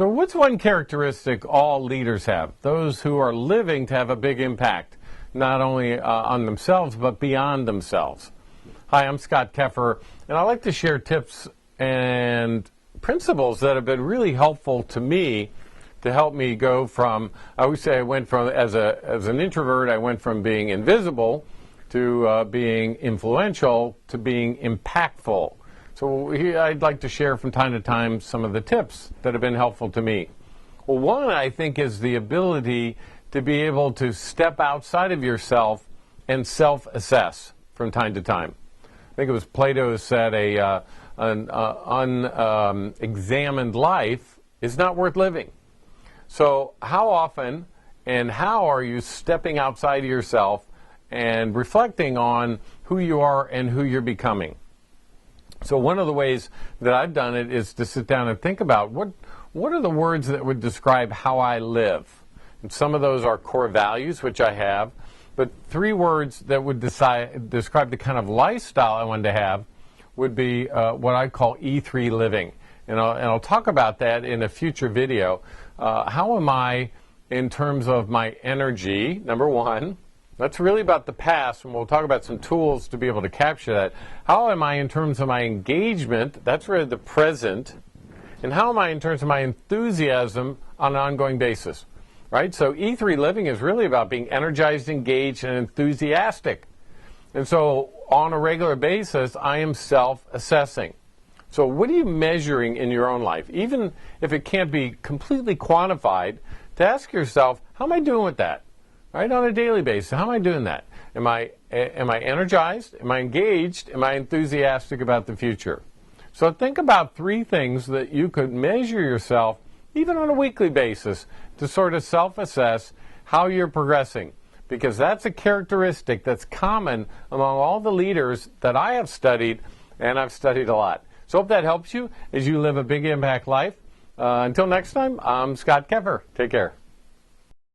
So what's one characteristic all leaders have? Those who are living to have a big impact, not only on themselves, but beyond themselves. Hi, I'm Scott Keffer, and I like to share tips and principles that have been really helpful to me to help me go from, I would say I went from, as an introvert, I went from being invisible to being influential to being impactful. So I'd like to share from time to time some of the tips that have been helpful to me. Well, one, I think, is the ability to be able to step outside of yourself and self-assess from time to time. I think it was Plato who said an unexamined life is not worth living. So how often and how are you stepping outside of yourself and reflecting on who you are and who you're becoming? So one of the ways that I've done it is to sit down and think about what are the words that would describe how I live. And some of those are core values, which I have, but three words that would describe the kind of lifestyle I wanted to have would be what I call E3 living. And I'll talk about that in a future video. How am I in terms of my energy, number one? That's really about the past, and we'll talk about some tools to be able to capture that. How am I in terms of my engagement? That's really the present. And how am I in terms of my enthusiasm on an ongoing basis? Right? So E3 living is really about being energized, engaged, and enthusiastic. And so on a regular basis, I am self-assessing. So what are you measuring in your own life? Even if it can't be completely quantified, to ask yourself, how am I doing with that? Right, on a daily basis, how am I doing that? Am I energized? Am I engaged? Am I enthusiastic about the future? So think about three things that you could measure yourself, even on a weekly basis, to sort of self-assess how you're progressing. Because that's a characteristic that's common among all the leaders that I have studied, and I've studied a lot. So hope that helps you as you live a big impact life. Until next time, I'm Scott Keffer. Take care.